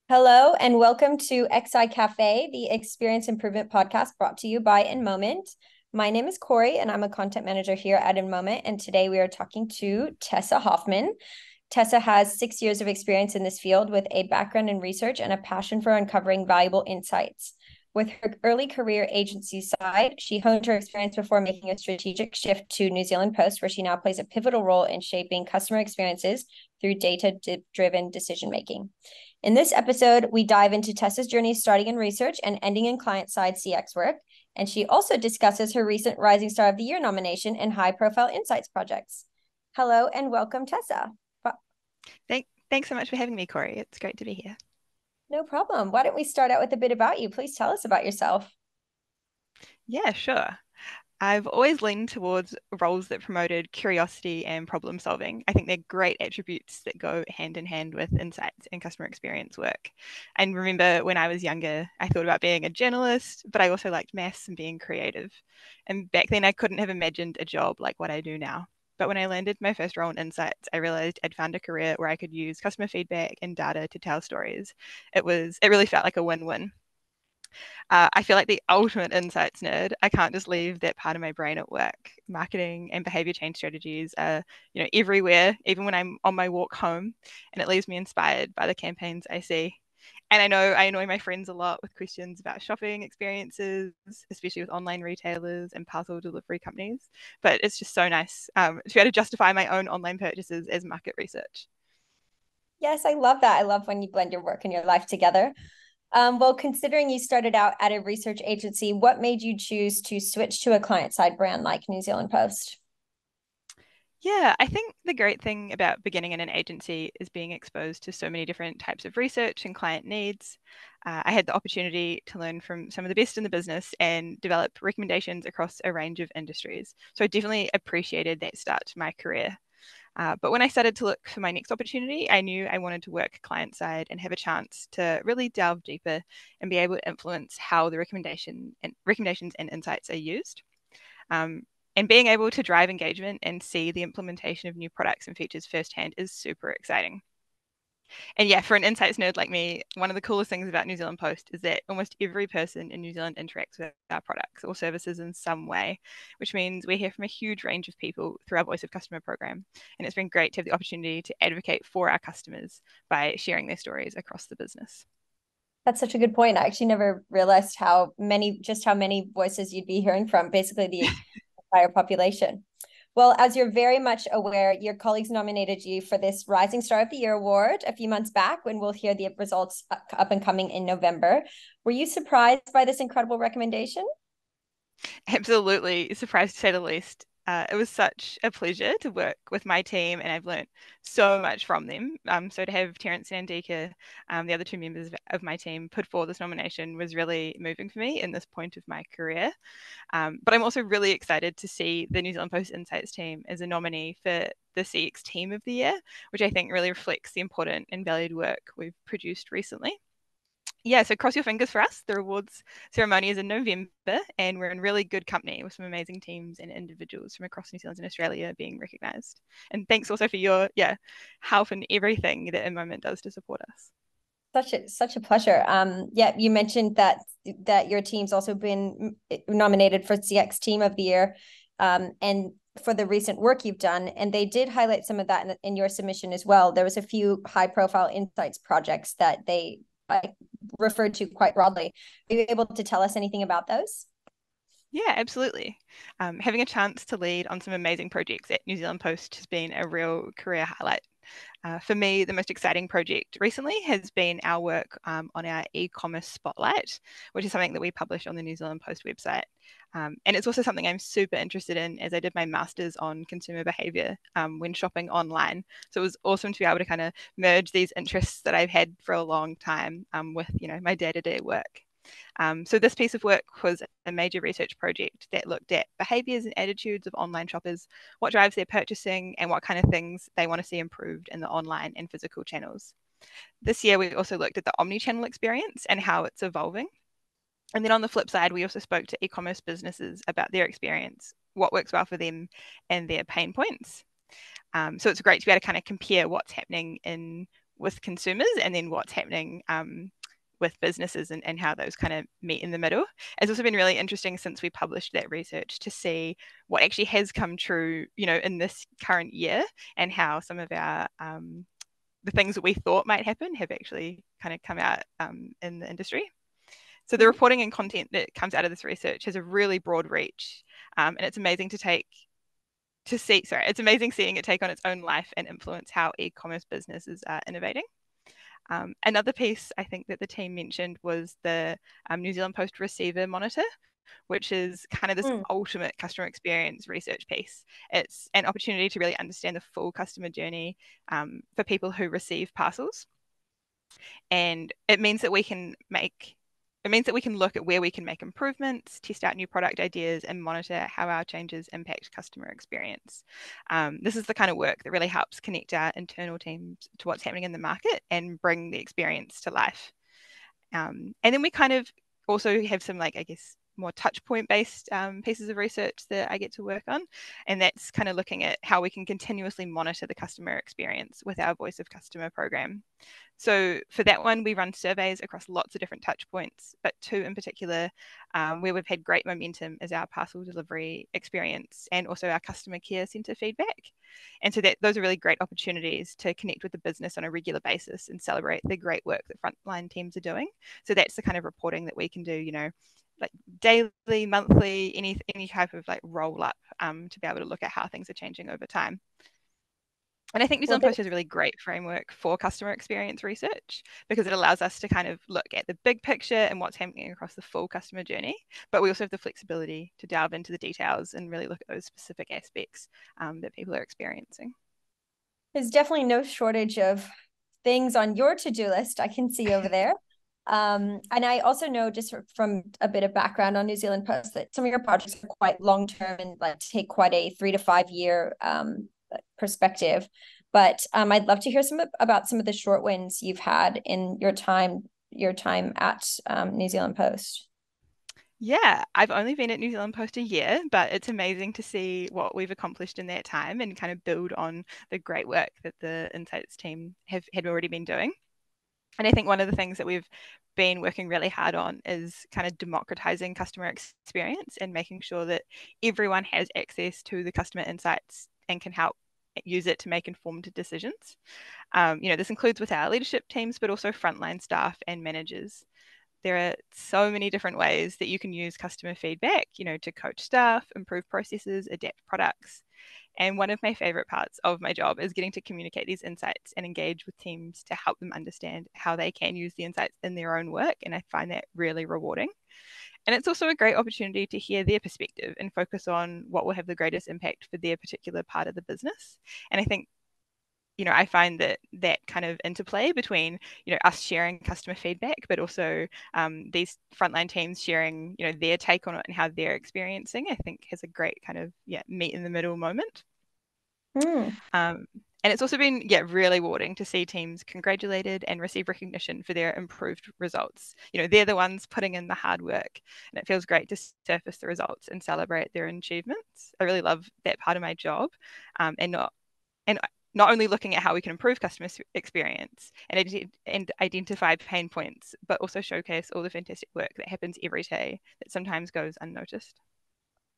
Hello and welcome to XI Café, the Experience Improvement Podcast brought to you by InMoment. My name is Corey and I'm a content manager here at InMoment. And today we are talking to Tessa Hoffman. Tessa has 6 years of experience in this field with a background in research and a passion for uncovering valuable insights. With her early career agency side, she honed her experience before making a strategic shift to New Zealand Post, where she now plays a pivotal role in shaping customer experiences through data-driven decision-making. In this episode, we dive into Tessa's journey starting in research and ending in client-side CX work, and she also discusses her recent Rising Star of the Year nomination and high-profile insights projects. Hello and welcome, Tessa. Thanks so much for having me, Corey. It's great to be here. No problem. Why don't we start out with a bit about you? Please tell us about yourself. Yeah, sure. I've always leaned towards roles that promoted curiosity and problem solving. I think they're great attributes that go hand in hand with insights and customer experience work. And remember when I was younger, I thought about being a journalist, but I also liked maths and being creative. And back then, I couldn't have imagined a job like what I do now. But when I landed my first role in insights, I realized I'd found a career where I could use customer feedback and data to tell stories. It really felt like a win-win. I feel like the ultimate insights nerd. I can't just leave that part of my brain at work. Marketing and behavior change strategies are, everywhere, even when I'm on my walk home, and it leaves me inspired by the campaigns I see. And I know I annoy my friends a lot with questions about shopping experiences, especially with online retailers and parcel delivery companies. But it's just so nice to be able to justify my own online purchases as market research. Yes, I love that. I love when you blend your work and your life together. Well, considering you started out at a research agency, what made you choose to switch to a client-side brand like New Zealand Post? Yeah, I think the great thing about beginning in an agency is being exposed to so many different types of research and client needs. I had the opportunity to learn from some of the best in the business and develop recommendations across a range of industries. So I definitely appreciated that start to my career. But when I started to look for my next opportunity, I knew I wanted to work client side and have a chance to really delve deeper and be able to influence how the recommendations and insights are used. Um, and being able to drive engagement and see the implementation of new products and features firsthand is super exciting. And yeah, for an insights nerd like me, one of the coolest things about New Zealand Post is that almost every person in New Zealand interacts with our products or services in some way, which means we hear from a huge range of people through our Voice of Customer program. And it's been great to have the opportunity to advocate for our customers by sharing their stories across the business. That's such a good point. I actually never realized how many voices you'd be hearing from, basically the entire population. Well, as you're very much aware, your colleagues nominated you for this Rising Star of the Year award a few months back when we'll hear the results up and coming in November. Were you surprised by this incredible recommendation? Absolutely surprised to say the least. It was such a pleasure to work with my team, and I've learned so much from them. So to have Terence and Andika, the other two members of my team, put forward this nomination was really moving for me in this point of my career. But I'm also really excited to see the New Zealand Post Insights team as a nominee for the CX Team of the Year, which I think really reflects the important and valued work we've produced recently. Yeah, so cross your fingers for us. The awards ceremony is in November, and we're in really good company with some amazing teams and individuals from across New Zealand and Australia being recognised. And thanks also for your help and everything that InMoment does to support us. Such a pleasure. Yeah, you mentioned that your team's also been nominated for CX Team of the Year, and for the recent work you've done, and they did highlight some of that in your submission as well. There was a few high-profile insights projects that they referred to quite broadly. Are you able to tell us anything about those? Yeah, absolutely. Having a chance to lead on some amazing projects at New Zealand Post has been a real career highlight. For me, the most exciting project recently has been our work on our e-commerce spotlight, which is something that we publish on the New Zealand Post website. And it's also something I'm super interested in as I did my master's on consumer behavior when shopping online. So it was awesome to be able to kind of merge these interests that I've had for a long time with, my day-to-day work. So this piece of work was a major research project that looked at behaviours and attitudes of online shoppers, what drives their purchasing, and what kind of things they want to see improved in the online and physical channels. This year, we also looked at the omni-channel experience and how it's evolving. And then on the flip side, we also spoke to e-commerce businesses about their experience, what works well for them, and their pain points. So it's great to be able to kind of compare what's happening in with consumers, and then what's happening with businesses and how those kind of meet in the middle. It's also been really interesting since we published that research to see what actually has come true, in this current year, and how some of our the things that we thought might happen have actually kind of come out in the industry. So the reporting and content that comes out of this research has a really broad reach, and it's amazing it's amazing seeing it take on its own life and influence how e-commerce businesses are innovating. Another piece I think that the team mentioned was the New Zealand Post Receiver Monitor, which is kind of this ultimate customer experience research piece. It's an opportunity to really understand the full customer journey for people who receive parcels. And it means that we can look at where we can make improvements, test out new product ideas, and monitor how our changes impact customer experience. This is the kind of work that really helps connect our internal teams to what's happening in the market and bring the experience to life. And then we kind of also have some, more touch point based pieces of research that I get to work on. And that's kind of looking at how we can continuously monitor the customer experience with our Voice of Customer program. So for that one, we run surveys across lots of different touch points, but two in particular, where we've had great momentum is our parcel delivery experience and also our customer care centre feedback. And so those are really great opportunities to connect with the business on a regular basis and celebrate the great work that frontline teams are doing. So that's the kind of reporting that we can do, like daily, monthly, any type of roll up to be able to look at how things are changing over time. And I think New Zealand Post has a really great framework for customer experience research because it allows us to kind of look at the big picture and what's happening across the full customer journey. But we also have the flexibility to delve into the details and really look at those specific aspects that people are experiencing. There's definitely no shortage of things on your to-do list I can see over there. And I also know, just from a bit of background on New Zealand Post, that some of your projects are quite long-term and take quite a 3 to 5 year perspective. But I'd love to hear about some of the short wins you've had in your time at New Zealand Post. Yeah, I've only been at New Zealand Post a year, but it's amazing to see what we've accomplished in that time and kind of build on the great work that the Insights team had already been doing. And I think one of the things that we've been working really hard on is kind of democratizing customer experience and making sure that everyone has access to the customer insights and can help use it to make informed decisions. This includes with our leadership teams, but also frontline staff and managers. There are so many different ways that you can use customer feedback, to coach staff, improve processes, adapt products. And one of my favorite parts of my job is getting to communicate these insights and engage with teams to help them understand how they can use the insights in their own work. And I find that really rewarding. And it's also a great opportunity to hear their perspective and focus on what will have the greatest impact for their particular part of the business. And I think I find that kind of interplay between, us sharing customer feedback, but also these frontline teams sharing, their take on it and how they're experiencing, I think has a great kind of, meet in the middle moment. And it's also been, really rewarding to see teams congratulated and receive recognition for their improved results. They're the ones putting in the hard work, and it feels great to surface the results and celebrate their achievements. I really love that part of my job, and not only looking at how we can improve customer experience and identify pain points, but also showcase all the fantastic work that happens every day that sometimes goes unnoticed.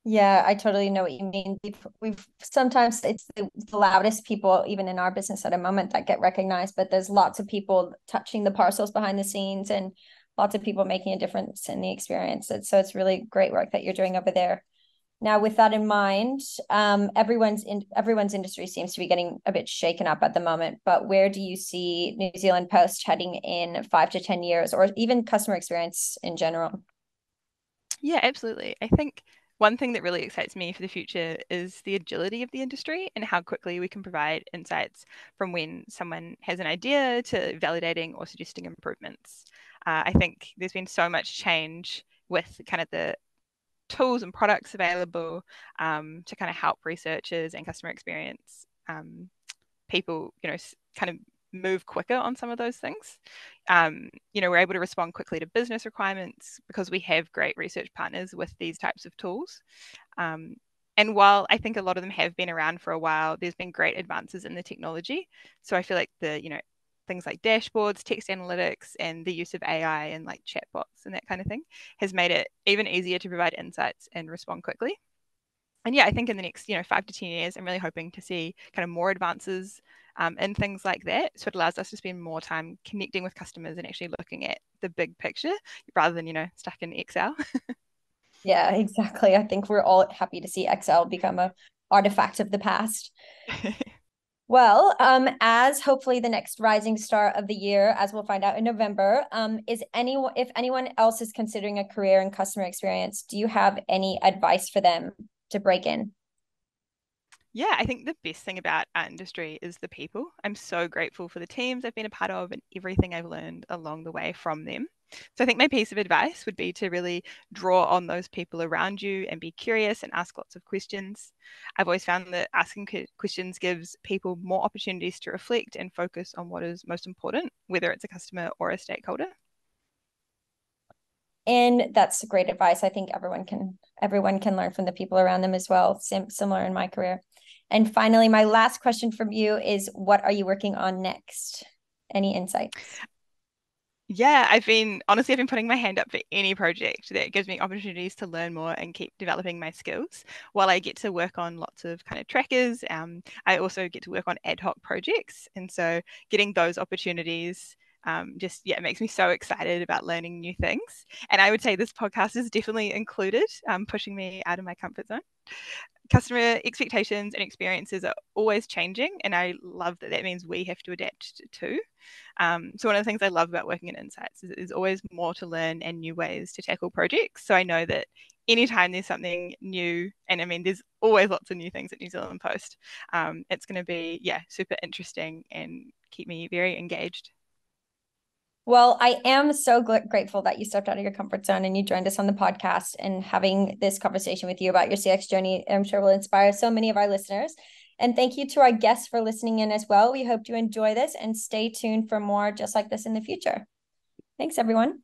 Yeah, I totally know what you mean. We've sometimes it's the loudest people, even in our business at a moment, that get recognized, but there's lots of people touching the parcels behind the scenes and lots of people making a difference in the experience. So it's really great work that you're doing over there. Now, with that in mind, everyone's industry seems to be getting a bit shaken up at the moment, but where do you see New Zealand Post heading in 5 to 10 years, or even customer experience in general? Yeah, absolutely. I think one thing that really excites me for the future is the agility of the industry and how quickly we can provide insights from when someone has an idea to validating or suggesting improvements. I think there's been so much change with kind of the tools and products available to kind of help researchers and customer experience people, kind of move quicker on some of those things. We're able to respond quickly to business requirements because we have great research partners with these types of tools. And while I think a lot of them have been around for a while, there's been great advances in the technology. So I feel like things like dashboards, text analytics, and the use of AI and like chatbots and that kind of thing has made it even easier to provide insights and respond quickly. And yeah, I think in the next 5 to 10 years, I'm really hoping to see kind of more advances in things like that. So it allows us to spend more time connecting with customers and actually looking at the big picture rather than stuck in Excel. Yeah, exactly. I think we're all happy to see XL become a artifact of the past. Well, as hopefully the next rising star of the year, as we'll find out in November, if anyone else is considering a career in customer experience, do you have any advice for them to break in? Yeah, I think the best thing about our industry is the people. I'm so grateful for the teams I've been a part of and everything I've learned along the way from them. So I think my piece of advice would be to really draw on those people around you and be curious and ask lots of questions. I've always found that asking questions gives people more opportunities to reflect and focus on what is most important, whether it's a customer or a stakeholder. And that's great advice. I think everyone can learn from the people around them as well. Similar in my career. And finally, my last question from you is, what are you working on next? Any insights? Yeah, I've been putting my hand up for any project that gives me opportunities to learn more and keep developing my skills. While I get to work on lots of kind of trackers, I also get to work on ad hoc projects. And so getting those opportunities it makes me so excited about learning new things. And I would say this podcast is definitely included, pushing me out of my comfort zone. Customer expectations and experiences are always changing, and I love that means we have to adapt too. So one of the things I love about working in insights is there's always more to learn and new ways to tackle projects. So I know that anytime there's something new, and I mean there's always lots of new things at New Zealand Post, it's going to be super interesting and keep me very engaged. Well, I am so grateful that you stepped out of your comfort zone and you joined us on the podcast, and having this conversation with you about your CX journey, I'm sure will inspire so many of our listeners. And thank you to our guests for listening in as well. We hope you enjoy this and stay tuned for more just like this in the future. Thanks, everyone.